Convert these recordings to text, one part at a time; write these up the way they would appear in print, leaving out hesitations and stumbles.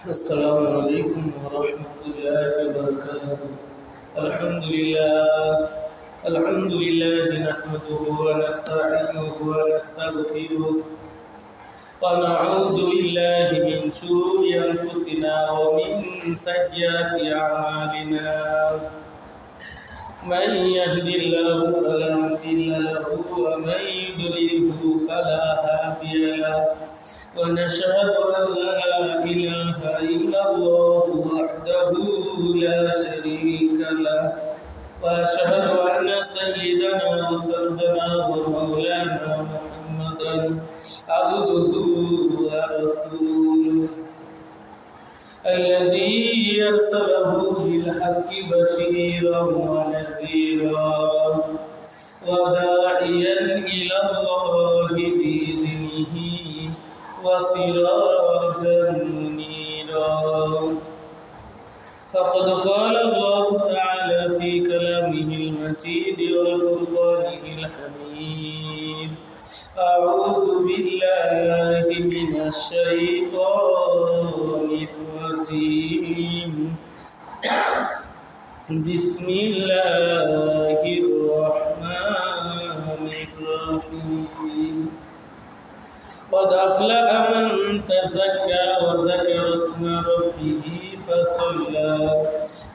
السلام عليكم ورحمة الله وبركاته. الحمد لله نحمده ونستعينه ونستغفره ونعوذ بالله من شرور أنفسنا ومن سيئات أعمالنا. من يهد الله فلا مضل له ومن يضلله فلا هادي له ونشهد أن لا إله إلا الله وحده لا شريك له وأشهد أن سيدنا وسيدنا ومولانا محمدا عبده ورسوله الذي أرسله بالحق بشيرا ونذيرا وداعيا إلى الله بإذنه وسراجا منيرا. فقد قال الله تعالى في كلامه المجيد والفرقانه الحميد: أعوذ بالله من الشيطان الرجيم. بسم الله الرحمن الرحيم. قد أفلح من تزكى وذكر اسم ربه فصلى.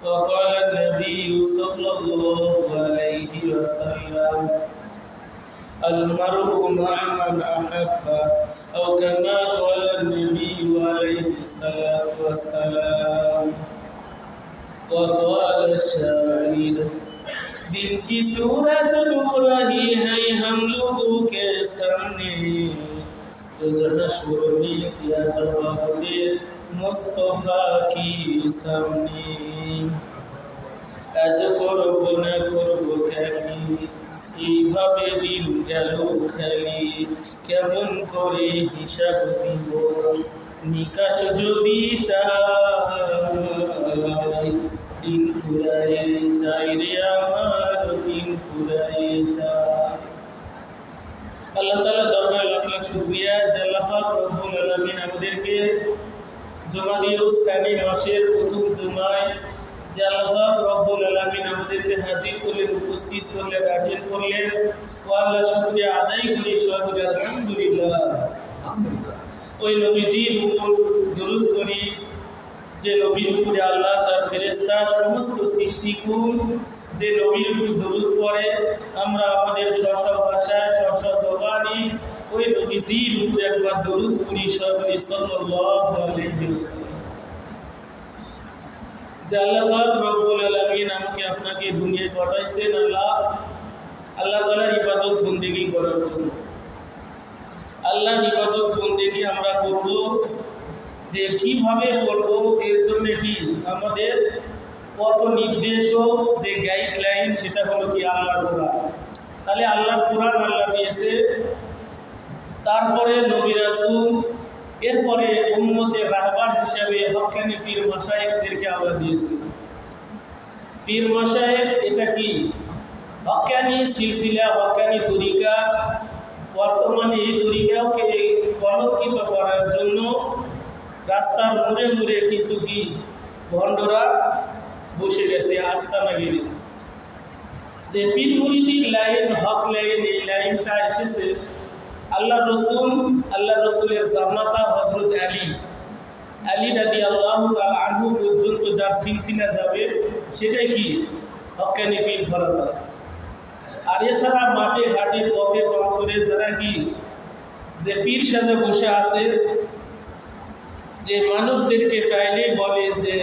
وقال النبي صلى الله عليه وسلم: المرء مع من أحب، أو كما قال النبي عليه الصلاة والسلام. وقال الشاعر: दिन की सूरज डूब रही है हम लोगों के सामने, तो जहाँ शोर ने किया जवाब दे मुस्तफा की सामने। আজ করব না করব খেলি, এইভাবে দিন গেল খেলি, কেমন করে হিসাব দিব নিকাশ যদি চাই, দিন ফুরায়ে যায় রে আমার, দিন ফুরায়ে যায়। আল্লাহ তাআলা দরবারে লাখ লাখ শুকরিয়া যে আল্লাহ পাক রব্বুল আলামিন আমাদেরকে জুমাদিউস সানি মাসের প্রথম জুমায় যে আল্লাহ পাক রব্বুল আলামিন আমাদেরকে হাজির করলেন, উপস্থিত করলেন, অ্যাটেন্ড করলেন। ও আল্লাহ শুকরিয়া আদায় করি, সকলে আলহামদুলিল্লাহ। ওই নবীজির উপর দরুদ করি যে নবীর উপরে আল্লাহ তার ফেরেশতা সমস্ত সৃষ্টিকুল যে নবীর উপর দরুদ পড়ে, আমরা আমাদের স্ব ভাষায় স্ব জবানে ওই নবীজির উপর একবার দরুদ করি সকলে সাল্লাল্লাহু আলাইহি ওয়াসাল্লাম। যে আল্লাহ পাক রব্বুল আলামিন আমাকে আপনাকে দুনিয়ায় পাঠাইছেন আল্লাহ তাআলার ইবাদত বন্দেগী করার জন্য। আল্লাহর ইবাদত বন্দেগী আমরা করব, যে কিভাবে করব এর জন্য কি আমাদের কত নির্দেশ যে গাইডলাইন, সেটা হলো কি আল্লাহর কোরআন। তাহলে আল্লাহর কোরআন আল্লাহ দিয়েছে, তারপরে নবী রাসূল, এরপরে উম্মতের রাহবার হিসাবে হক্কানি পীর মাশায়েখদেরকে আল্লাহ দিয়েছে। পীর মাশায়েখ এটা কি হক্কানি সিলসিলা, হক্কানি তরিকা। বর্তমানে এই তরিকাকে কলঙ্কিত করার জন্য রাস্তার মুড়ে মুড়ে কিছু কি ভণ্ডরা বসে গেছে আস্তানা গিরি। যে পীর মুরিদির লাইন, হক লাইন, এই লাইনটা এসেছে আল্লাহ রসুলের জামাতা হযরত আলী রাদিয়াল্লাহু তাআলা আনহু পর্যন্ত যার সিলসিলা যাবে সেটাই কি হক্কানি পীর ধরা যাবে। আর এছাড়া মাঠে ঘাটে পথে প্রান্তরে যারা কি যে পীর সাজে বসে আছে, যে মানুষদেরকে চাইলে বলে যে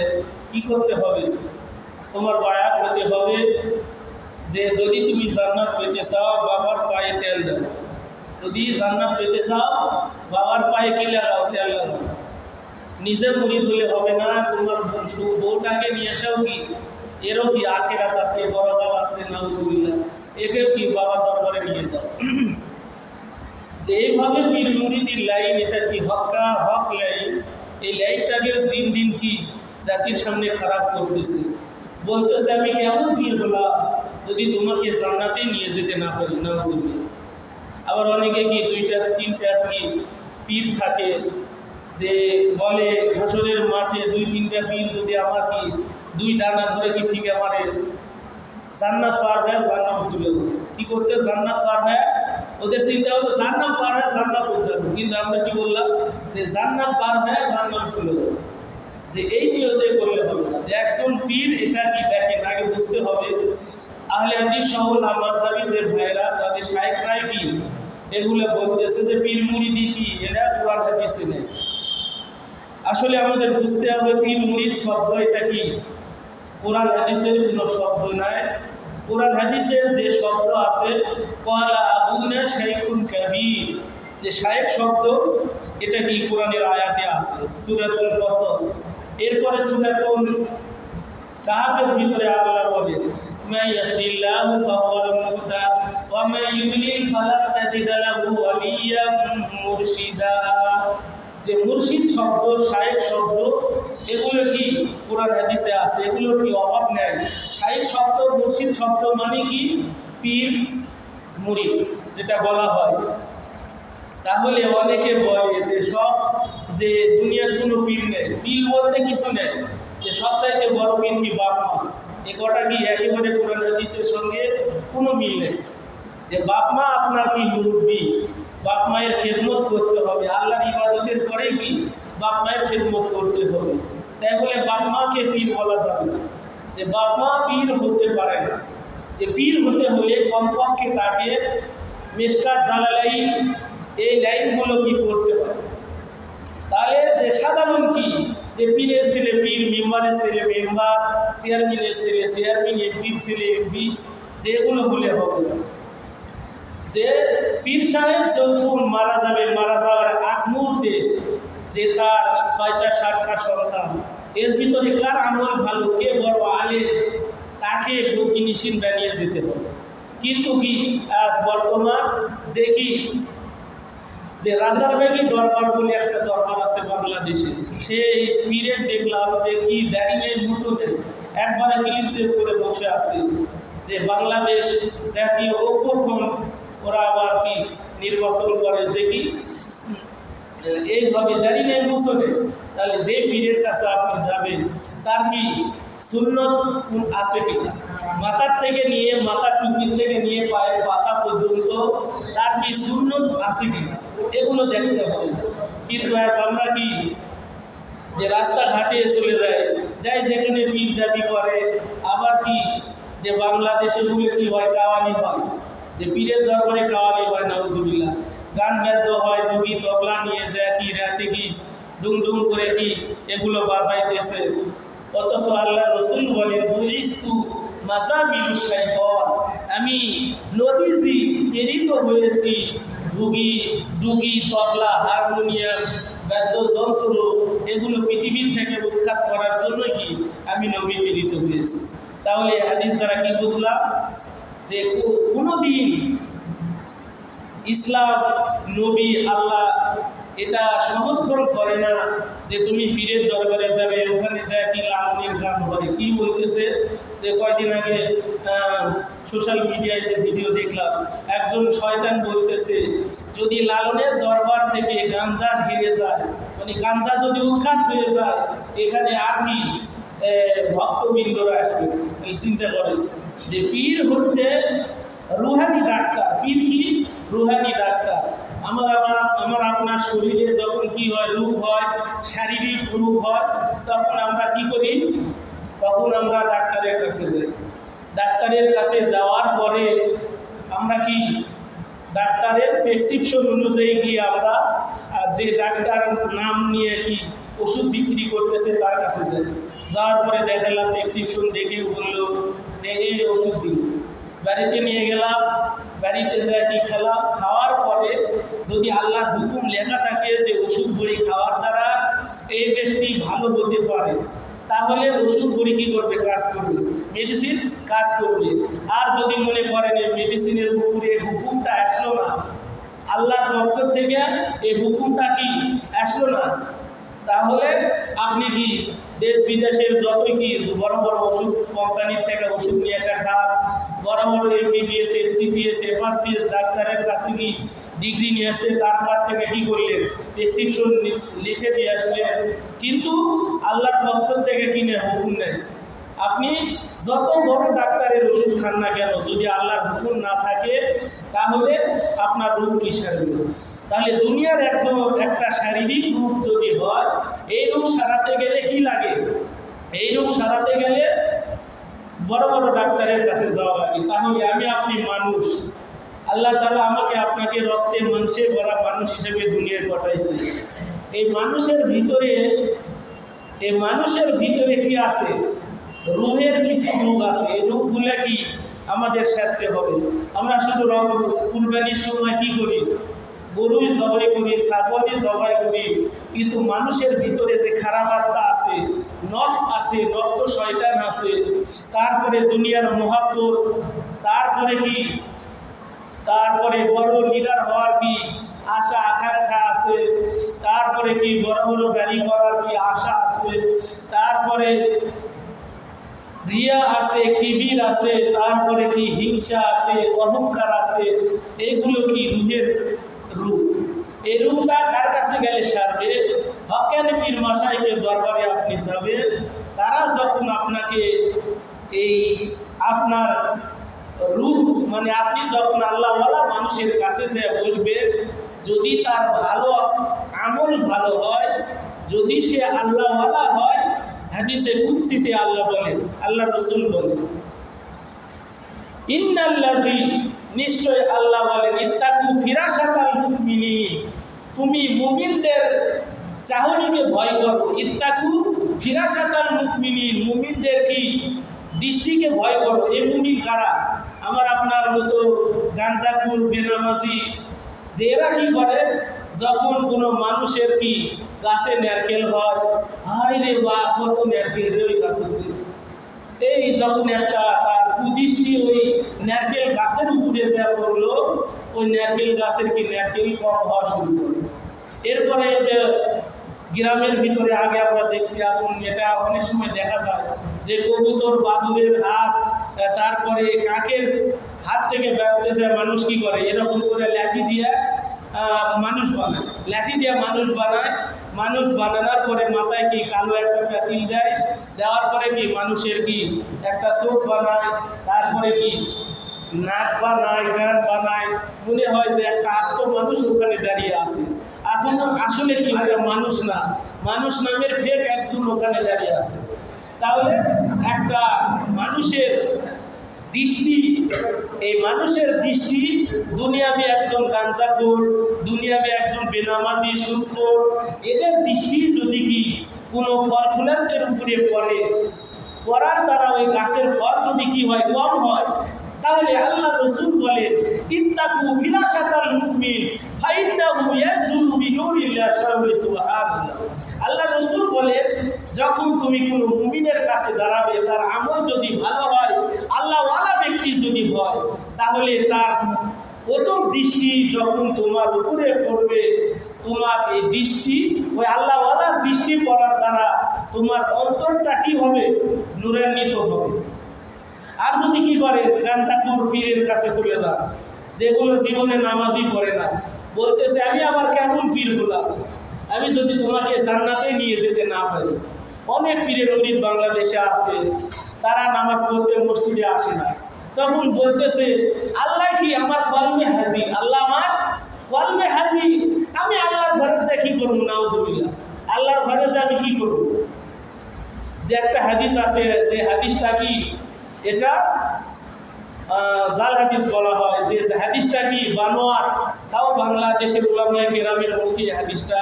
কি করতে হবে, তোমার বায়াত হতে হবে, যে যদি তুমি জান্নাত পেতে চাও বাবার পায়ে তেল দাও, যদি জান্নাত পেতে চাও বাবার পায়ে কি লাগাও, তেল লাগাও। নিজে মুরিদ হলে হবে না, তোমার বউটাকে নিয়ে এসেও কি এরও কি আখিরাত আছে, বড়কাল আছে, নাউজুবিল্লাহ, একেও কি বাবার দরবারে নিয়ে যাও। যে এইভাবে পীর মুরিদির লাইন, এটা কি হক লাইন, এই লাইনটাকে দিন দিন কি জাতির সামনে খারাপ করতেছে, বলতেছে আমি কেমন পীর হলাম যদি তোমাকে জান্নাতে নিয়ে যেতে না পারি, নাউজুবিল্লাহ। আবার অনেকে কি দুইটা তিনটা কি পীর থাকে যে বলে হাসরের মাঠে মুরিদরা পীর যদি আমার কি 2 ডানা ধরে কি ফিকে মারে, জান্নাত পার হয়ে জান্নাত চলে যাবে। কি করতে জান্নাত পার হয়ে, ওদের চিন্তা হলো জান্নাত পার হয়ে জান্নাত চলে যাবে, কিন্তু আমরা কি বললাম যে জান্নাত পার হয়ে জান্নাত চলে যাবে। যে এই নিয়তে করলে হবে না। যে একজন পীর এটা কি দেখেন, আগে বুঝতে হবে আহলে হাদিস সহ মাযহাবী যে ভাইরা তাদের শায়েখরাই কি এগুলো বলতেছে যে পীর মুরিদি কি এরা কোরআন হাদিসে নেই। আসলে আমাদের বুঝতে হবে পীর মুরিদ শব্দ এটা কি কোরআন হাদিসের কোনো শব্দ নয়। কোরআন হাদিসের যে শব্দ আছে ক্বালা আবুনা শাইখুন কাবীর, যে শায়েখ শব্দ এটা কি কোরআনের আয়াতে আছে সূরাতুল কসস। এরপরে সূরাতুল কাহফের ভিতরে আল্লাহ বলেন মা ইয়াহদিল্লাহু ফাহুয়াল মুহতাদ ওয়া মা ইউদ্লিল ফালান তাজিদা লাহু ওয়ালিয়্যাম মুরশিদা। যে মুর্শিদ শব্দ, শায়েখ শব্দ এগুলো কি কোরআন হাদিসে আছে, এগুলো কি অভাব নেই। শায়েখ শব্দ, মুর্শিদ শব্দ মানে কি পীর মুরিদ যেটা বলা হয়। তাহলে অনেকে বলে যে সব যে দুনিয়ার কোনো পীর নেই, পীর বলতে কিছু নেই, যে সবচাইতে বড় পীর কি বাপ মা। এ কটা কি একেবারে কোরআন হাদিসের সঙ্গে কোনো মিল নেই। যে বাপ মা আপনার কি মুরব্বী, বাপ মায়ের খেদমত করতে হবে, আল্লাহর ইবাদতের পরে কি বাপ মায়ের খেদমত করতে হবে। তাই বলে বাপ মাকে পীর বলা যাবে না, যে বাপ মা পীর হতে পারে না। যে পীর হতে হলে কমপক্ষে তাকে মিশকাত জালালাইন এই লাইনগুলো কি করতে হবে। তাহলে যে সাধারণ কি যে পীরের ছেলে পীর, মেম্বারের ছেলে মেম্বার, চেয়ারম্যানের ছেলে চেয়ারম্যান, এমপির ছেলে এমপি, যেগুলো বলে হবে না। যে পীর সাহেব যখন মারা যাবে, মারা যাওয়ার আগ মুহূর্তে যে তার 6টা 7টা সন্তান, এর ভিতরে কার আমল ভালো, কে বড় আলেম, তাকে ফকির বানিয়ে যেতে হবে। কিন্তু কি আজ বর্তমান যে কি যে রাজারবাগী দরবার বলে একটা দরবার আছে বাংলাদেশে, সেই পীরের দেখলাম যে কি দাঁড়িয়ে মুসলে একবারে ক্লিন সেভ করে বসে আছে যে বাংলাদেশ জাতীয় ঐক্যফ্রন্ট ওরা আবার কি নির্বাচন করে, যে কি এইভাবে দাঁড়িয়ে মুসলে। তাহলে যে পীরের কাছে আপনি যাবেন তার কি সুন্নত আছে কিনা, মাথার থেকে নিয়ে মাথার টুপির থেকে নিয়ে পায়ের পাতা পর্যন্ত তার কি সুন্নত আছে কিনা এগুলো দেখতে হবে। কিন্তু আজ আমরা কি যে রাস্তাঘাটে চলে যাই যেখানে পীর দাবি করে, আবার কি যে বাংলাদেশে বলে কি হয় কাওয়ালি হয়, যে পীরের দরবারে কাওয়ালি হয়, নাউজুবিল্লাহ, গান বাদ্য হয়, দুগি তবলা নিয়ে যায় কি রাতে কি ডুমডুম করে কি এগুলো বাজাইতেছে। অথচ আল্লাহ রসুল বলেন বুইস্তু মাযামিলুশ শাইতান, আমি নবীজি প্রেরিত হয়েছি ডুগি তবলা হারমোনিয়াম বাদ্যযন্ত্র এগুলো পৃথিবীর থেকে উৎখাত করার জন্য কি আমি নবী প্রেরিত হয়েছি। তাহলে হাদিস দ্বারা কি বুঝলাম যে কোনোদিন ইসলাম নবী আল্লাহ এটা সমর্থন করে না যে তুমি পীরের দরবারে যাবে, ওখানে যায় কি লালনের গান করে। কি বলতেছে যে কয়দিন আগে সোশ্যাল মিডিয়ায় যে ভিডিও দেখলাম, একজন শয়তান বলতেছে যদি লালনের দরবার থেকে গাঞ্জা ঘিরে যায়, মানে গাঞ্জা যদি উৎখাত হয়ে যায়, এখানে আর কি ভক্তবৃন্দরা আসবে। এই চিন্তা করেন যে পীর হচ্ছে রুহানি ডাক্তার। পীর কি রুহানি ডাক্তার। আমার আপনার শরীরে যখন কি হয় রোগ হয়, শারীরিক রোগ হয়, তখন আমরা কি করি, তখন আমরা ডাক্তারের কাছে যাই। ডাক্তারের কাছে যাওয়ার পরে আমরা কি ডাক্তারের প্রেসক্রিপশন অনুযায়ী গিয়ে আমরা যে ডাক্তার নাম নিয়ে কি ওষুধ বিক্রি করতেছে তার কাছে যাই। যাওয়ার পরে দেখালাম, প্রেসক্রিপশন দেখে বললো যে এই ওষুধ দিন। বাড়িতে নিয়ে গেলাম, বাড়িতে যায় কি খেলাম, খাওয়ার পরে যদি আল্লাহর হুকুম লেখা থাকে যে ওষুধ বড়ি খাওয়ার দ্বারা এই ব্যক্তি ভালো হতে পারে, তাহলে ওষুধ বড়ি কী করবে, কাজ করবে, মেডিসিন কাজ করবে। আর যদি মনে করেন এই মেডিসিনের উপরে হুকুমটা আসলো না, আল্লাহর পক্ষ থেকে এই হুকুমটা কি আসলো না, তাহলে আপনি কি দেশ বিদেশের যতই কি বড় বড় ওষুধ কোম্পানির থেকে ওষুধ নিয়ে আসা খান, বড় বড় এমবিবিএস, এফসিপিএস, এফআরসিএস ডাক্তারের কাছে কি ডিগ্রি নিয়ে আসতে তার কাছ থেকে কী করলেন, প্রেসক্রিপশন লিখে দিয়ে আসলেন, কিন্তু আল্লাহর পক্ষ থেকে কিনে হুকুম নেই। আপনি যত বড় ডাক্তারের ওষুধ খান না কেন, যদি আল্লাহর হুকুম না থাকে তাহলে আপনার রোগ কী সারবে? তাহলে দুনিয়ার একটা শারীরিক রোগ যদি হয়, এই রোগ সারাতে গেলে কি লাগে? এই রোগ সারাতে গেলে বড় বড় ডাক্তারের কাছে যাওয়া লাগে। তাহলে আমি আপনি মানুষ, আল্লাহ তাআলা আমাকে আপনাকে রক্তে মাংসে ভরা মানুষ হিসেবে দুনিয়ায় পাঠাইছে। এই মানুষের ভিতরে কি আছে? রুহের কিছু রোগ আছে। এই রোগগুলো কি আমাদের সারতে হবে। আমরা শুধু কুরবানির সময় কি করি? গরুই জবাই করি, ছাগলই জবাই করি, কিন্তু মানুষের ভিতরে যে খারাপ আত্মা আছে, নফস আছে, নফস শয়তান আছে, তারপরে দুনিয়ার মহাব্বত, তারপরে বড় লিডার হওয়ার কি আশা আকাঙ্ক্ষা আছে, তারপরে কি বড় বড় গাড়ি করার কি আশা আছে, তারপরে রিয়া আছে, কিবির আছে, তারপরে কি হিংসা আছে, অহংকার আছে। এগুলো কি রুহের রূপ। এই রূপটা কার কাছে গেলে সারবে? হক্কানি পীর মাশায়েখের দরবারে আপনি যাবেন। তারা যখন আপনাকে এই আপনার রূহ, মানে আপনি যখন আল্লাহওয়ালা মানুষের কাছে যে বসবেন, যদি তার ভালো আমল ভালো হয়, যদি সে আল্লাহওয়ালা হয়, হাদিসে কুদসিতে আল্লাহ বলেন, আল্লাহ রাসূল বলেন, ইন্নাল্লাযী, নিশ্চয় আল্লাহ বলেন, ইত্তাকু ফিরাশাতাল মুমিনিন, তুমি মুমিনদের চাহনিকে ভয় করো। ইত্তাকু ফিরাশাতাল মুমিনিন, মুমিনদের কি দৃষ্টিকে ভয় করো। এই মুমিন কারা? আমার আপনার মতো গাঞ্জাখোর, বেনামাজি, যে এরা কি করে, যখন কোনো মানুষের কি গাছে নারকেল হয়, হায় রে বা কত নারকেল রে ওই গাছে, এই যখন একটা তার কুদৃষ্টি ওই নারকেল গাছের উপরে যা পড়লো, ওই নারকেল গাছের কি নারকেল কম হওয়া শুরু করে। এরপরে গ্রামের ভিতরে আগে আমরা দেখছি, এখন এটা অনেক সময় দেখা যায় যে কবুতর, বাদুড়ের হাত, তারপরে কাকের হাত থেকে বাঁচতে যায় মানুষ কি করে, এরকম করে লাঠি দিয়ে মানুষ বানায়, মানুষ বানানোর পরে মাথায় কি কালো একটা পাতিল দেয়, দেওয়ার পরে কি মানুষের কি একটা চোখ বানায়, তারপরে কি নাক বানায়, কান বানায়, মনে হয় যে একটা আস্ত মানুষ ওখানে দাঁড়িয়ে আছে। এখন আসলে কি ওটা মানুষ না, মানুষ নামের ফেক একজন ওখানে দাঁড়িয়ে আছে। তাহলে একটা মানুষের দৃষ্টি, এই মানুষের দৃষ্টি, দুনিয়াবি একজন গাঞ্জাখোর, দুনিয়াবি একজন বেনামাজি, সুদখোর, এদের দৃষ্টি যদি কি কোনো ফল ফুলান্তের উপরে পড়ার দ্বারা ওই গাছের ফল যদি কি হয়, কম হয়, তাহলে আল্লাহ রাসূল বলে, ইত্তাকু ফিরাশাতাল মুমিন ফাইন্নাহু ইয়াজুলু বিনুরিল্লাহ সুবহানাল্লাহ। আল্লাহ রাসূল বলে, যখন তুমি কোনো মুমিনের কাছে দাঁড়াবে, তার আমল যদি ভালো হয়, আল্লাহওয়ালা ব্যক্তি যদি হয়, তাহলে তার প্রথম দৃষ্টি যখন তোমার উপরে পড়বে, তোমার এই দৃষ্টি, ওই আল্লাহওয়ালার দৃষ্টি পড়ার দ্বারা তোমার অন্তরটা কি হবে? নূরান্বিত হবে। আর যদি কি করে, গাঞ্জাখোর পীরের কাছে চলে যান, যেগুলো জীবনে নামাজই পড়ে না, বলতেছে আমি আবার কেমন পীর হলাম, আমি যদি তোমাকে জান্নাতে নিয়ে যেতে না পারি। অনেক পীরের মুরিদ বাংলাদেশে আছে, তারা নামাজ পড়তে মসজিদে আসে না, তখন বলতেছে আল্লাহ কি আমার কলমে হাজির, আল্লাহ আমার কলমে হাজির, আমি আল্লাহর ঘরে যা কি করবো? নাউজুবিল্লাহ, আল্লাহর ঘরে যা আমি কি করবো? যে একটা হাদিস আছে, যে হাদিসটা কি, এটা জাল হাদিস বলা হয়, যে হাদিসটা কি বানোয়াট, তাও বাংলাদেশের উলামায়ে কেরামের মুখে হাদিসটা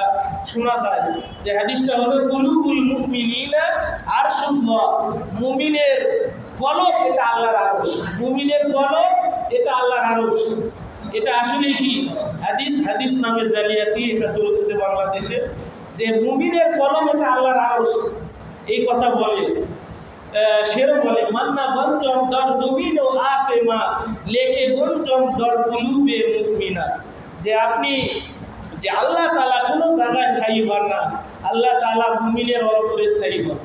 শোনা যায়। যে হাদিসটা হলো, কুলুবুল মুমিনিনা আরশুল্লাহ, মুমিনের কলব এটা আল্লাহর আরশ, মুমিনের কলব এটা আল্লাহর আরশ। এটা আসলে কি হাদিস নামে জালিয়াতি এটা চলতেছে বাংলাদেশে, যে মুমিনের কলম এটা আল্লাহর আরশ। এই কথা বলে সেরও বলে, মান্না গঞ্জম দর জমিন ও আসেমা লেকে গঞ্জম দর কুলুবে মুমিনা, যে আপনি যে আল্লাহ তাআলা কোনো জায়গায় স্থায়ী হন না, আল্লাহ তাআলা মুমিনের অন্তরে স্থায়ী হন।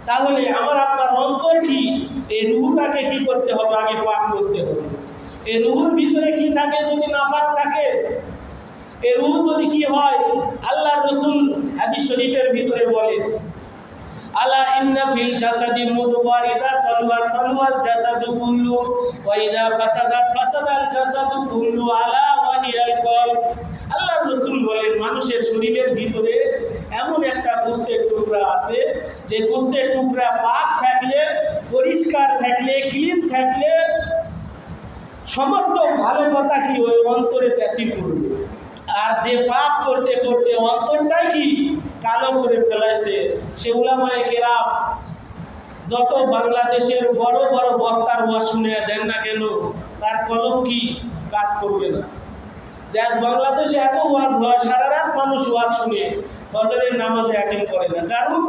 তাহলে আমার আপনার অন্তর কি, এই রূহটাকে কি করতে হবে? আগে পাক করতে হবে। এই রূহের ভিতরে কি থাকে? যদি নাপাক থাকে এই রূহ যদি কি হয়, আল্লাহ রসুল হাদিস শরীফের ভিতরে বলেন, আলা ইন্না ফিল জাসাদি মুদগা ইযা সালুয়াত সালুয়াল জাসাদু কুল্লু ওয়া ইযা ফাসাদাত ফাসাদাল জাসাদু কুল্লু আলা ওয়া হিয়াল কলব। আল্লাহ রাসূল বলেন, মানুষের শরীরের ভিতরে এমন একটা গোশতের টুকরা আছে, যে গোশতের টুকরা পাক থাকলে, পরিষ্কার থাকলে, ক্লিন থাকলে সমস্ত ভালো কথা কি ওই অন্তরে তাসির করবে। আর যে পাপ করতে করতে অন্তরটাই কি কালো করে ফেলাইছে, সে উলামায়ে কেরাম যত বাংলাদেশের বড় বড় বক্তার ওয়াজ শুনে দেন না কেন, তার কলম কি কাজ করবে না। যে আজ বাংলাদেশে এত ওয়াজ হয়, সারা রাত মানুষ ওয়াজ শুনে ফজরের নামাজে অ্যাটেন্ড করে না, কারণ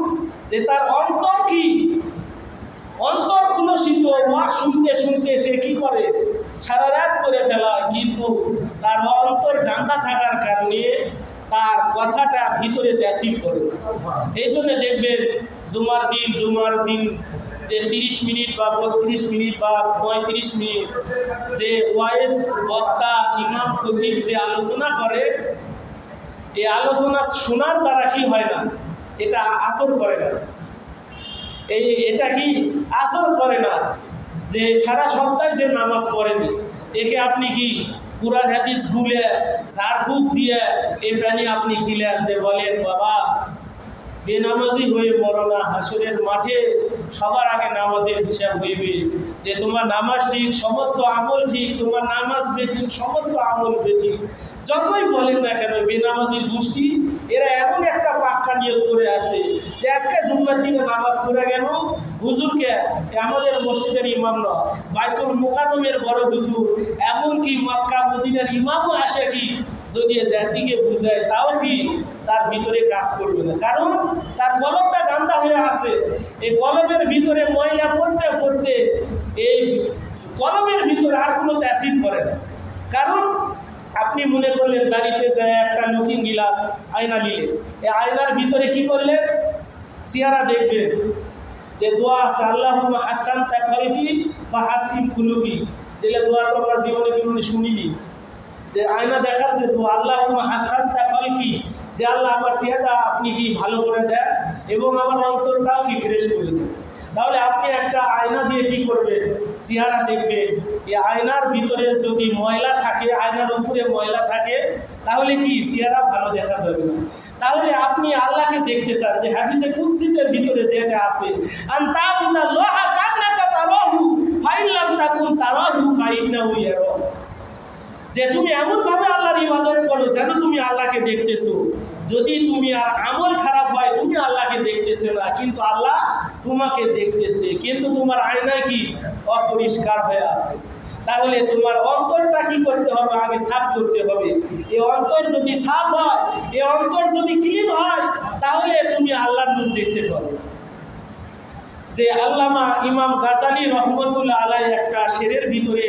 যে তার অন্তর কি, অন্তর কুলসিত, ওয়াজ শুনতে শুনতে সে কি করে, সারা রাত করে ফেলায়, কিন্তু তার অন্তর গান্দা থাকার কারণে তার কথাটা ভিতরে তাসির করে। এই জন্য দেখবেন জুমার দিন যে 30 মিনিট বা 32 মিনিট বা 35 মিনিট যে ওয়াইজ বক্তা ইমাম খতিব যে আলোচনা করে, এই আলোচনা শোনার দ্বারা কি হয় না, এটা আসর করে না। এটা কি আসর করে না, যে সারা সপ্তাহে যে নামাজ পড়েনি, একে আপনি কি কুরআন হাদিস গুলে ঝাড়ফুঁক দিয়ে এই প্রাণী আপনি দিলেন, যে বলেন বাবা বেনামাজি হয়ে মরো না, হাসরের মাঠে সবার আগে নামাজের হিসাব হইবে, যে তোমার নামাজ ঠিক, সমস্ত আমল ঠিক, তোমার নামাজ বেঠিক, সমস্ত আমল বেঠিক। যতই বলেন না কেন, বেনামাজির গোষ্ঠী এরা এমন একটা পাক্কা নিয়ত করে আছে, যে আজকে জুম্মার দিনে নামাজ পড়ে গেল, হুজুরকে আমাদের মসজিদের ইমাম নয়, বাইতুল মুকাররমের বড় হুজুর, এমনকি মক্কা মদিনার ইমামও আসে কি যদি জাতিকে বুঝায়, তাও কি তার ভিতরে কাজ করবে না, কারণ তার কলমটা গান্দা হয়ে আছে। এই কলমের ভিতরে ময়লা পড়তে পড়তে এই কলমের ভিতরে আর কোনো তাসির করে না। কারণ আপনি মনে করলেন বাড়িতে যায় একটা লুকিং গ্লাস আয়না নিলেন, এই আয়নার ভিতরে কি করলেন, চেহারা দেখবেন, যে দোয়া আছে আল্লাহুম্মা হাসানতা খালকি ফাহাসিন খুলুকি, যেটা দোয়া তো আমরা জীবনে শুনিনি, যে আয়না দেখার যে দোয়া আল্লাহুম্মা হাসানতা খালকি, যে আল্লাহ আমার চেহারা আপনি কি ভালো করে দেন এবং আমার অন্তরটাও কি ফ্রেশ করে দেন। তাহলে আপনি একটা আয়না দিয়ে কি করবেন, চেহারা দেখবেন, এই আয়নার ভিতরে যদি ময়লা থাকে, আয়নার উপরে ময়লা থাকে, তাহলে কি চেহারা ভালো দেখা যাবে না। তাহলে আপনি আল্লাহকে দেখতে চান, যে হাদিসে কুদসিতের ভিতরে যেটা আছে, আনতাবুদাল্লাহ কান্নাকা তারাহু ফাইন লাম তাকুন তারাহু ফাইন্নাহু ইয়ারাক, যে তুমি এমনভাবে আল্লাহর ইবাদত করো যেন তুমি আল্লাহকে দেখতেছো। যদি তুমি আর আমল খারাপ হয়, তুমি আল্লাহকে দেখতেছো না, কিন্তু আল্লাহ তোমাকে দেখতেছে, কিন্তু তোমার আয়নায় কি অপরিষ্কার হয়ে আছে। তাহলে তোমার অন্তরটা কি করতে হবে, আগে সাফ করতে হবে। এই অন্তর যদি সাফ হয়, এই অন্তর যদি ক্লিন হয়, তাহলে তুমি আল্লাহর নূর দেখতে পাবে। যে আল্লামা ইমাম গাজালি রহমতুল্লাহ আলাইহি একটা শেরের ভিতরে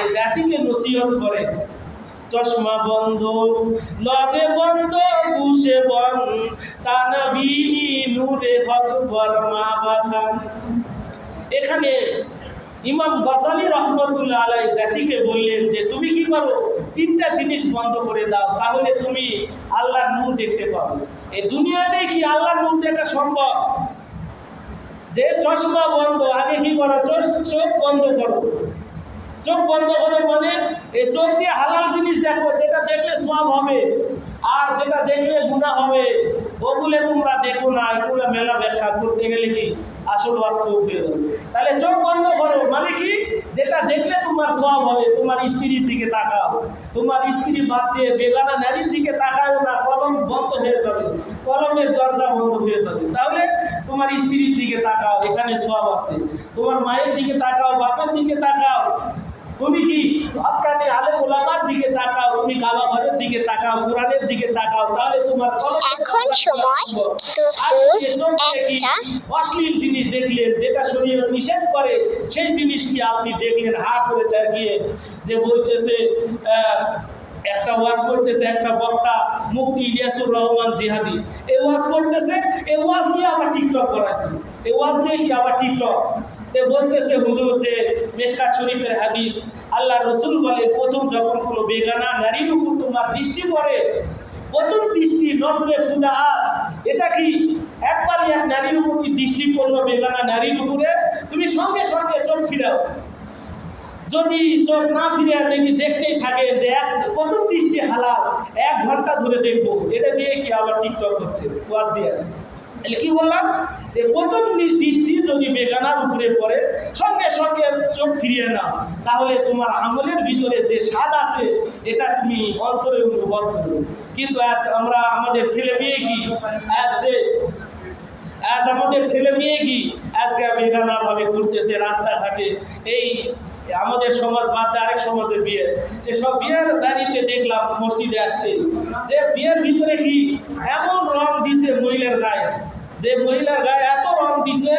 এই জাতিকে নসিহত করে, চশমা বন্ধ লবে বন্ধ বুসে বন তানবিনী নূরে হক বর্মা বাখান। এখানে ইমাম গাজালি রহমতুল্লাহ আলাইহি জাতিকে বললেন, যে তুমি কি করো, 3টা জিনিস বন্ধ করে দাও, তাহলে তুমি আল্লাহর নূর দেখতে পাবে। এই দুনিয়াতে কি আল্লাহর নূর দেখা সম্ভব? যে চশমা বন্ধ, আগে কি করো, চোখ বন্ধ করো। চোখ বন্ধ করো মানে এই চোখ দিয়ে হালাল জিনিস দেখো, যেটা দেখলে সওয়াব হবে, আর যেটা দেখলে গুনাহ হবে ওগুলো তোমরা দেখো না। এগুলো মেলা ব্যাখ্যা করতে গেলে কি আসল বাস্তব হয়ে যাবে। তাহলে চোখ বন্ধ করো মানে কি, যেটা দেখলে তোমার সওয়াব হবে। তোমার স্ত্রীর দিকে তাকাও, তোমার স্ত্রী বাদ দিয়ে বেগানা নারীর দিকে তাকাও না, কলম বন্ধ হয়ে যাবে, কলমের দরজা বন্ধ হয়ে যাবে। তাহলে তোমার স্ত্রীর দিকে তাকাও, এখানে সওয়াব আছে। তোমার মায়ের দিকে তাকাও, বাপের দিকে তাকাও, তুমি কি হক্কানি আলেম ওলামার দিকে তাকাও, তুমি কাবা ঘরের দিকে তাকাও, কোরআনের দিকে তাকাও, তাহলে তোমার এখন সময় দুপুর 1টা। অশ্লীল জিনিস দেখলেন, যেটা শরীর নিষেধ করে, সেই জিনিসটি আপনি দেখলেন, হা করে তাকিয়ে, যে বলতেছে একটা ওয়াজ করতেছে একটা বক্তা মুফতি ইলিয়াসুর রহমান জিহাদি, এই ওয়াজ করতেছে, এই ওয়াজ নিয়ে আবার টিকটক করাইছে, এই ওয়াজ নিয়ে কি আবার টিকটক। তে বলতেছে হুজুর যে মিশকাত শরীফের হাদিস, আল্লাহ রসুল বলে প্রথম যখন কোনো বেগানা নারীর উপর তোমার দৃষ্টি পড়ে, প্রথম দৃষ্টি নজরে ফুজাআত, এটা কি একবারই এক নারীর উপর কি দৃষ্টি পড়লো বেগানা নারীর উপরে, তুমি সঙ্গে সঙ্গে চোখ ফিরাও। যদি চোখ না ফিরে দেখি দেখতেই থাকে যে প্রথম দৃষ্টি হালাল, 1 ঘন্টা ধরে দেখবো, এটা দিয়ে কি আবার টিকটক হচ্ছে ওয়াজ দিয়ে। তাহলে কি বললাম যে প্রথম দৃষ্টি যদি বেগানার উপরে পড়ে সঙ্গে সঙ্গে চোখ ফিরিয়ে নাও, তাহলে তোমার আমলের ভিতরে যে স্বাদ আছে এটা তুমি অন্তরে অনুভব করবে। কিন্তু আজ আমরা আমাদের ছেলে মেয়ে কি আজ আমাদের ছেলে মেয়ে কি আজকে বেগানা ভাবে ঘুরতেছে রাস্তাঘাটে। এই আমাদের সমাজ বাদ দিয়ে আরেক সমাজের বিয়ে, সেসব বিয়ের বাড়িতে দেখলাম মসজিদে আসতে যে বিয়ের ভিতরে কি এমন রং দিছে মহিলার গায়ে, যে মহিলার গায়ে এত রং দিছে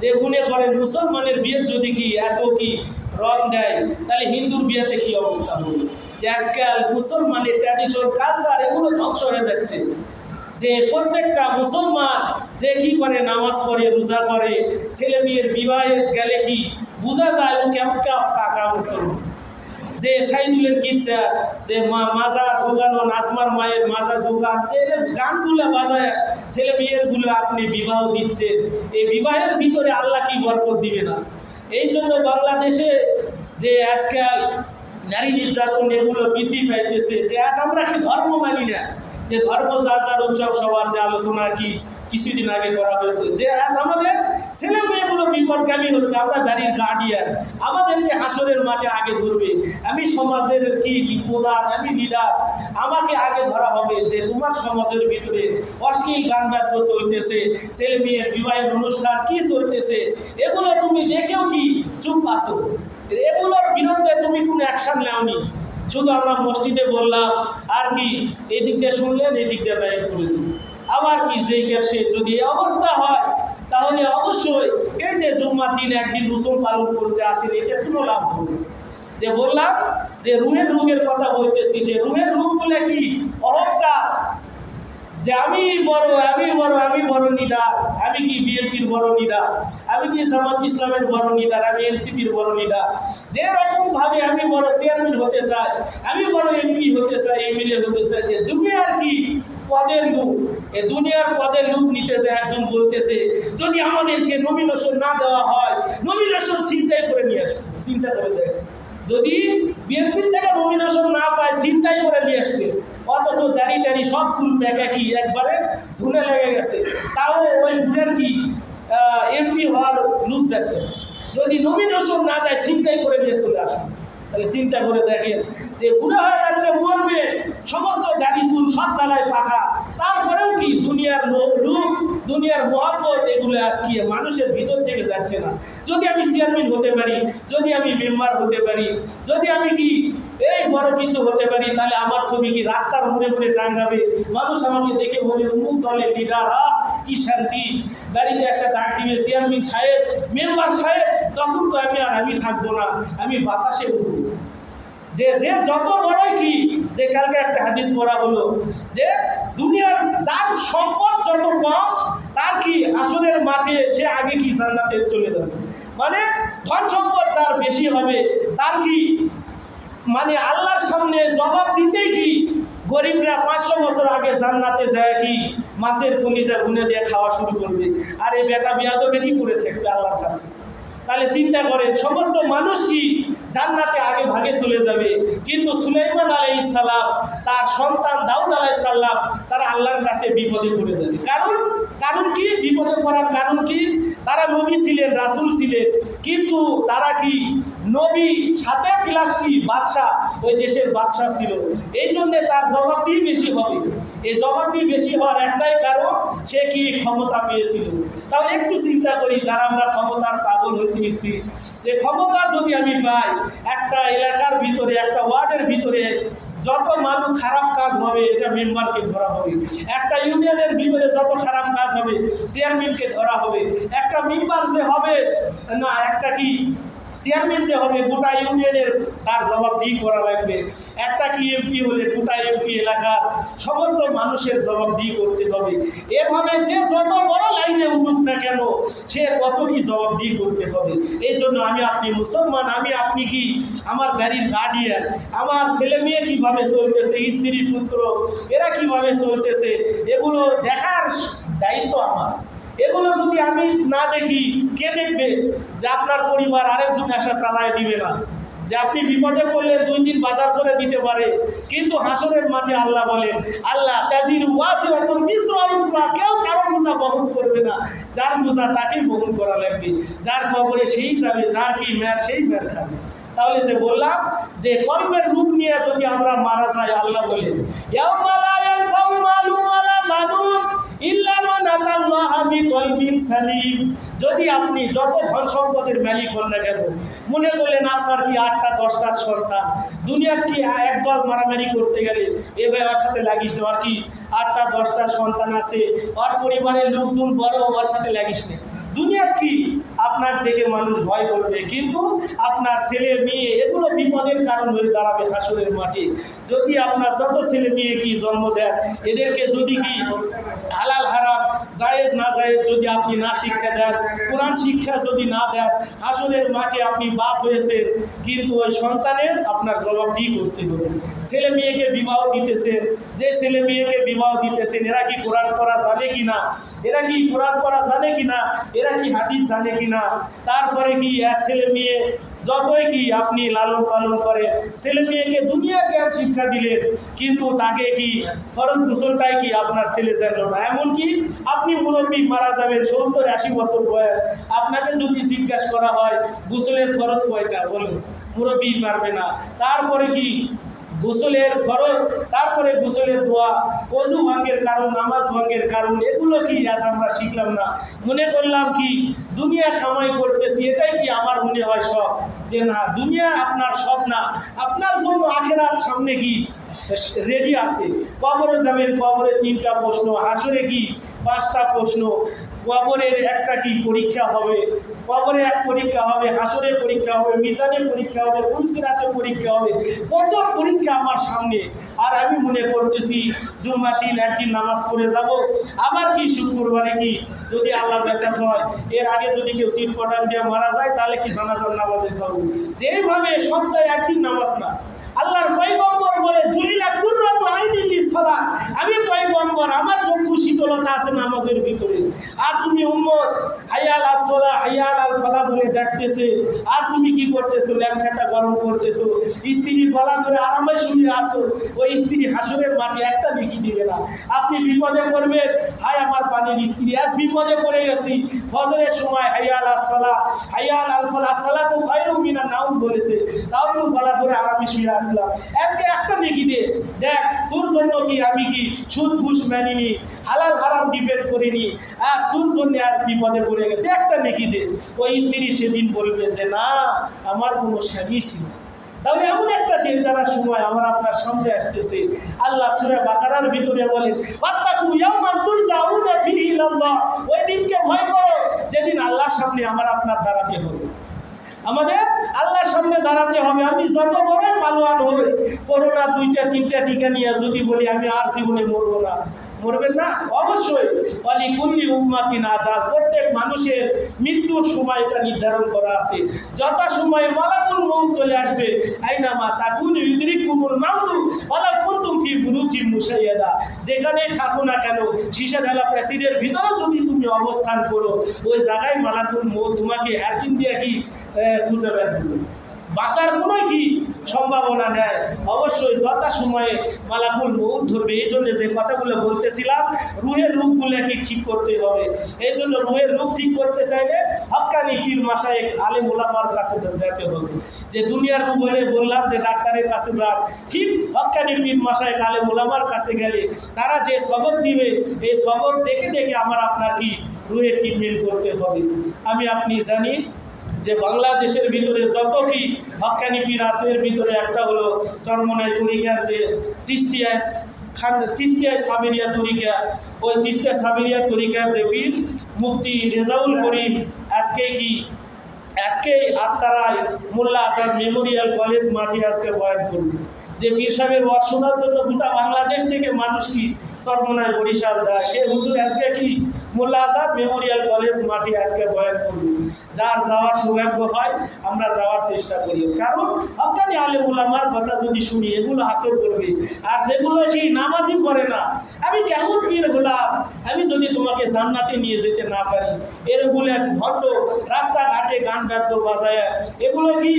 যে মনে করেন মুসলমানের বিয়ের যদি কি এত কি রং দেয়, তাহলে হিন্দুর বিয়েতে কি অবস্থা হবে। যে আজকাল মুসলমানের ট্র্যাডিশন কালচার এগুলো ধ্বংস হয়ে যাচ্ছে। যে প্রত্যেকটা মুসলমান যে কি করে নামাজ পড়ে রোজা করে, ছেলে মেয়ের বিবাহে গেলে কি বোঝা যায় ও কেমন কাকা মুসলমান। যে সাইদুলের কিচ্ছা যে মাজা জোগানো, নাজমার মায়ের মাজা জোগান, গানগুলো বাজায় ছেলে মেয়েরগুলো আপনি বিবাহ দিচ্ছেন, এই বিবাহের ভিতরে আল্লাহ কি বরকত দিবে না। এই জন্য বাংলাদেশে যে আজকাল নারী নির্যাতন এগুলো বৃদ্ধি পাইতেছে। যে আজ আমরা কি ধর্ম মানি না, যে ধর্ম যার উৎসব সবার যে আলোচনা কি কিছুদিন আগে করা হয়েছে, যে আজ আমাদের ছেলে মেয়েগুলো বিপদগামী হচ্ছে। আমরা গাড়ির গার্ডিয়ান, আমাদেরকে হাসরের মাঠে আগে ধরবে। আমি সমাজের কি প্রধান, আমি লিডার, আমাকে আগে ধরা হবে যে তোমার সমাজের ভিতরে অশ্লীল গান বাদ্য চলতেছে, ছেলে মেয়ের বিবাহের অনুষ্ঠান কি চলতেছে, এগুলো তুমি দেখেও কি চুপ আছো, এগুলোর বিরুদ্ধে তুমি কোনো অ্যাকশন নেওনি। শুধু আমরা মসজিদে বললাম আর কি এই দিক দিয়ে শুনলেন, এই দিক দিয়ে ব্যয় করে দিন। আবার কি যে সে যদি অবস্থা হয় তাহলে অবশ্যই এই যে জুম্মার দিন একদিন রসুল পালন করতে আসেন, এটা কোনো লাভ হবে। যে বললাম যে রুহের কথা বলতেছি, যে রুহের রূপগুলো কি অহংকার, যে আমি বড় লিডার, আমি কি বিএনপির বড় লিডার, আমি কি জামাত ইসলামের বড় লিডার, আমি এনসিপির বড় লিডার। যে রকম ভাবে আমি বড় চেয়ারম্যান হতে চাই, আমি বড় এমপি হতে চাই, এমএলএ হতে চাই, যে দুনিয়ার কি পদের লোক, এই দুনিয়ার পদের লোক নিতেছে। একজন বলতেছে যদি আমাদেরকে নমিনেশন না দেওয়া হয়, নমিনেশন চিন্তাই করে নিয়ে আসবে। চিন্তা করে দেয়, যদি বিএনপির থেকে নমিনেশন না পায় চিন্তাই করে নিয়ে আসবে, অথচ দাড়ি সব চুল ব্যাকা কি একবারে ঝুলে লেগে গেছে, তাও ওই বুড়ের কি এমপি হওয়ার লুক যাচ্ছে। যদি নমিনেশন না দেয় চিন্তাই করে নিয়ে চলে আসে। তাহলে চিন্তা করে দেখেন যে বুড়া হয়ে যাচ্ছে, মরবে, সমস্ত দাড়ি চুল সব জায়গায় পাকা, তারপরেও কি দুনিয়ার লোক দুনিয়ার মহব্বত এগুলো আজকে মানুষের ভিতর থেকে যাচ্ছে না। যদি আমি চেয়ারম্যান হতে পারি, যদি আমি মেম্বার হতে পারি, যদি আমি কি এই বড় কিছু হতে পারি, তাহলে আমার ছবি কি রাস্তার মুড়ে টাঙ্গাবে, মানুষ আমাকে দেখে বলে অমুক দলের লিডার, কি শান্তি, গাড়িতে এসে ডাক দিবে চেয়ারম্যান সাহেব, মেম্বার সাহেব, তখন তো আমি থাকবো না, আমি বাতাসে উঠবো। যে যত বড়ই কি, যে কালকে একটা হাদিস পড়া হলো যে দুনিয়ার যার সম্পদ যত কম তার কি আসরের মাঠে সে আগে কি জান্নাতে চলে যাবে। মানে ধন সম্পদ যার বেশি হবে তার কি মানে আল্লাহর সামনে জবাব দিতেই কি গরিবরা 500 বছর আগে জান্নাতে যায় কি মাছের কলিজা ভুনে দিয়ে খাওয়া শুরু করবে, আর এই বেটা বিয়াদবেরই করে থাকবে আল্লাহর কাছে। তাহলে চিন্তা করেন সমস্ত মানুষ কি জান্নাতে আগে ভাগে চলে যাবে, কিন্তু সুলাইমান আলাইহিস সালাম তার সন্তান দাউদ আলাইহিস সালাম তারা আল্লাহর কাছে বিপদে পড়ে যাবে। কারণ কি বিপদে পড়ার কারণ কি? তারা নবী ছিলেন, রাসূল ছিলেন, কিন্তু তারা কি নবী সাথে প্লাস কি বাদশাহ, ওই দেশের বাদশাহ ছিল। এই জন্য তার জবাবদিহি বেশি হবে। এই জবাবদিহি বেশি হওয়ার একটাই কারণ, সে কি ক্ষমতা পেয়েছিল। তাহলে একটু চিন্তা করি যারা আমরা ক্ষমতার পাগল হইতেছি, যে ক্ষমতা যদি আমি পাই, একটা এলাকার ভিতরে একটা ওয়ার্ডের ভিতরে যত মানুষ খারাপ কাজ হবে এটা মেম্বারকে ধরা হবে, একটা ইউনিয়নের ভিতরে যত খারাপ কাজ হবে চেয়ারম্যানকে ধরা হবে, একটা মেম্বার যে হবে না, একটা কি চেয়ারম্যান যে হবে গোটা ইউনিয়নের তার জবাবদিহি করা লাগবে, একটা কি এমপি হলে গোটা এমপি এলাকার সমস্ত মানুষের জবাবদিহি করতে হবে। এভাবে যে যত বড় লাইনে উঠুক না কেন সে ততই জবাবদিহি করতে হবে। এই জন্য আমি আপনি মুসলমান, আমি আপনি কি আমার বাড়ির গার্ডিয়ান, আমার ছেলে মেয়ে কীভাবে চলতেছে, স্ত্রী পুত্র এরা কীভাবে চলতেছে, এগুলো দেখার দায়িত্ব আমার। এগুলো যদি আমি না দেখি কে দেখবে? যে আপনার পরিবার আরেকজন আশা চালায় দিবে না, যে আপনি বিপদে পড়লে 2 দিন বাজার করে দিতে পারে, কিন্তু হাসরের মাঠে আল্লাহ বলেন, আল্লাহ তাজির ওয়াজিরাতুন বিজরা উখরা, কেউ কারো বোঝা বহন করবে না, যার বোঝা তাকেই বহন করা লাগবে, যার কবরে সেই যাবে, যার কি মেয়ার সেই মেয়ার খাবে। তাহলে যে বললাম যে কর্মের রূপ নিয়ে যদি আমরা মারা যাই, আল্লাহ বলেন ইয়াউমা লা ইয়ানফাউ মালুন ওয়ালা বানুন ইল্লা মান আতাল্লাহা বিকলবিন সালিম। যদি আপনি যত ধন সম্পদের মালিক হন না কেন, মনে করলেন আপনার কি 8টা 10টার সন্তান, দুনিয়ার কি একদল মারামারি করতে গেলে এবার ওর সাথে লাগিস না, আর কি 8টা 10টার সন্তান আছে, ওর পরিবারের লোকজন বড়, ওর সাথে লাগিস না। দুনিয়ার কি আপনার দেখে মানুষ ভয় করবে, কিন্তু আপনার ছেলে মেয়ে এগুলো বিপদের কারণ হয়ে দাঁড়াবে হাসরের মাঠে। যদি আপনার যত ছেলে মেয়ে কি জন্ম দেন, এদেরকে যদি কি হালাল হারাম জায়েজ না জায়েজ যদি আপনি না শিক্ষা দেন, কোরআন শিক্ষা যদি না দেন, হাসরের মাঠে আপনি বাপ হয়েছেন, কিন্তু ওই সন্তানের আপনার জবাবদিহি করতে হবে। ছেলে মেয়েকে বিবাহ দিতেছেন, যে ছেলে মেয়েকে বিবাহ দিতেছেন এরা কি কোরআন পড়া জানে কি না, এরা কি কোরআন পড়া জানে কি না, এরা কি হাদিস জানে কি না। তারপরে কি ছেলে মেয়ে যতই কি আপনি লালন পালন করে ছেলে মেয়েকে দুনিয়ার জ্ঞান শিক্ষা দিলেন, কিন্তু তাকে কি ফরজ গোসলটাই কি আপনার ছেলে জানল না। এমনকি আপনি মুরব্বী মারা যাবেন 70-80 বছর বয়স, আপনাকে যদি জিজ্ঞাসা করা হয় গোসলের ফরজ কয়টা, বলুন মুরব্বী পারবে না। তারপরে কি গোসলের ফরজ, তারপরে গোসলের দোয়া, ওযু ভঙ্গের কারণ, নামাজ ভঙ্গের কারণ, এগুলো কি আজ আমরা শিখলাম না। মনে করলাম কি দুনিয়া কামাই করতেছি, এটাই কি আমার মনে হয় সব, যে না দুনিয়া আপনার সব না, আপনার জন্য আখিরাত সামনে কি রেডি আছে। কবরে যাবেন, কবরে 3টা প্রশ্ন, হাসরে কি 5টা প্রশ্ন, কবরের একটা কি পরীক্ষা হবে, কবরে এক পরীক্ষা হবে, হাসরে পরীক্ষা হবে, মিজানে পরীক্ষা হবে, ফুলসিরাতে পরীক্ষা হবে, কত পরীক্ষা আমার সামনে। আর আমি মনে করতেছি জুম্মার দিন একদিন নামাজ পড়ে যাব, আবার কি শুক্রবারে কি যদি আল্লাহর কাছে হয় এর আগে যদি কেউ সিট পটান দিয়ে মারা যায়, তাহলে কি জানাজার নামাজে যাব। যেভাবে সপ্তাহে একদিন নামাজ না, আল্লাহর পয়গম্বর বলে জুলিলা কুররাতু আইনি লিসসালাত, আমি পয়গম্বর, আমার চক্ষু শীতলতা আছে নামাজের ভিতরে, আর তুমি উম্মত হাইয়াল আসসালাহ হাইয়াল আল ফালাহ বলে ডাকতেছে, আর তুমি কি করতেছো, ল্যাংখাটা গরম করতেছো, স্ত্রীর গলা ধরে আরামে শুয়ে আসো, ওই স্ত্রী হাসরের মাঠে একটা নেকি দিবে না। আপনি বিপদে পড়বেন, হায় আমার পানির স্ত্রী আজ বিপদে পড়ে গেছি, ফজরের সময় হাইয়াল আসসালাহ হাইয়াল আল ফালাহ সালাতু খায়রুম মিনান নাওম বলেছে, তাও তো গলা ধরে আরামে শুয়ে আসলাম, আজকে একটা নেকি দে, দেখ তোর জন্য কি আমি কি সুদ ঘুষ মানিনি, হালাল হারাম ডিপেন্ড করিনি, আজ তোর জন্য আজ বিপদে পড়ে গেছে, একটা নেকি দে। ওই স্ত্রী সেদিন বলবে যে না আমার কোনো স্বামী ছিল। তাহলে এমন একটা ডেঞ্জারাস সময় আমার আপনার সামনে আসতেছে। আল্লাহ সূরা বাকারার ভিতরে বলেন ওয়াত্তাকু ইয়াওমান তুরজাউনা ফীহি ইলাল্লাহ, ওই দিনকে ভয় করো যেদিন আল্লাহর সামনে আমার আপনার দাঁড়াতে হবে, আমাদের আল্লাহর সামনে দাঁড়াতে হবে। আমি যত বড় পালোয়ান হবে, করোনা 2টা 3টা টিকা নিয়ে যদি বলি আমি আর জীবনে মরবো না, মরবেন না? অবশ্যই ওয়ালি কুল্লি উম্মাতিন আজাল, প্রত্যেক মানুষের মৃত্যুর সময়টা নির্ধারণ করা আছে। যত সময় মালাকুল মউত চলে আসবে, আইনামা তাকুনু ইউদরিকুমুল মাউতু ওয়ালা কুনতুম ফি বুরুজিন মুশাইয়াদা, যেখানেই থাকো না কেন সীসা ঢালা প্যাসিডের ভিতরে যদি তুমি অবস্থান করো, ওই জায়গায় মালাকুল মউত তোমাকে হারকিন দিয়ে কি খুঁজে বের করবে, বাঁচার কোনো কি সম্ভাবনা নেই। অবশ্যই যথা সময়ে মালাকুল মউত ধরবে। এই জন্য যে কথাগুলো বলতেছিলাম, রুহের রূপগুলো কি ঠিক করতে হবে। এই জন্য রুহের রূপ ঠিক করতে চাইলে হক্কানি পীর মাশায়েখ আলেম ওলামার কাছে যেতে হবে। যে দুনিয়ার রূপ বলে বললাম যে ডাক্তারের কাছে যান, ঠিক হক্কানি পীর মাশায়েখ আলেম ওলামার কাছে গেলে তারা যে সবক দিবে, এই সবক দেখে দেখে আমার আপনার কি রুহের ট্রিটমেন্ট করতে হবে। আমি আপনি জানি যে বাংলাদেশের ভিতরে যত কি হক্কানি পীর আছে, এর ভিতরে একটা হলো চরমনাই তরিকার যে চিশতিয়া সাবেরিয়া তরিকা, ওই চিশতিয়া সাবেরিয়া তরিকার যে পীর মুফতি রেজাউল করিম আজকে আত্মারায় মোল্লা আসাদ মেমোরিয়াল কলেজ মাঠে আজকে বয়ান করবে। যে পীর সাহেবের ওয়াজ শোনার জন্য গোটা বাংলাদেশ থেকে মানুষ কি সর্বনায় বরিশাল যায়, সে হুজুর আজকে কি মোল্লা আজাদ মেমোরিয়াল কলেজ মাঠে আজকে বয়ান করবে। যার যাওয়ার সৌভাগ্য হয় আমরা যাওয়ার চেষ্টা করি, কারণ হক্কানি আলেম উলামার কথা যদি শুনি এগুলো আসর করবে। আর যেগুলো কি নামাজই করে না, আমি কেমন পীর হলাম আমি যদি তোমাকে জান্নাতে নিয়ে যেতে না পারি, এরগুলো এক ভণ্ড রাস্তাঘাটে গান বাদ্য বাজায়, এগুলো কি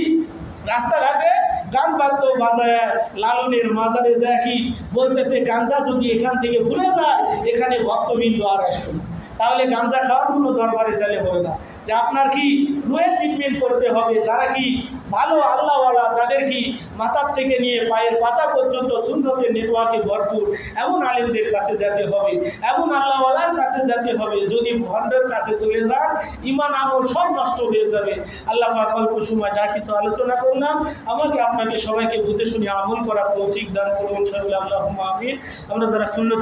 রাস্তাঘাটে গান বাদ্য বাজায় লালনের মাজারে যায় কি বলতেছে গাঞ্জা যদি এখান থেকে ভুলে যায় এখানে ভক্তবিন্দু আর আসবে না। তাহলে গাঞ্জা খাওয়ার কোনো দরবারে গেলে হবে না, যে আপনার কি রুহের ট্রিটমেন্ট করতে হবে। যারা কি ভালো আল্লাহওয়ালা, যাদের কি মাথার থেকে নিয়ে পায়ের পাতা পর্যন্ত সুন্নতের নেটওয়ার্কে ভরপুর, এমন আলেমদের কাছে যেতে হবে, এমন আল্লাহওয়ালার কাছে যেতে হবে। যদি ভণ্ডের কাছে চলে যান ইমান আমল সব নষ্ট হয়ে যাবে। আল্লাহ পাক অল্প সময় যা কিছু আলোচনা করলাম আমাকে আপনাকে সবাইকে বুঝে শুনে আমল করার তৌফিক দান করুন। সবাই আল্লাহুম্মা আমিন। আমরা যারা সুন্নত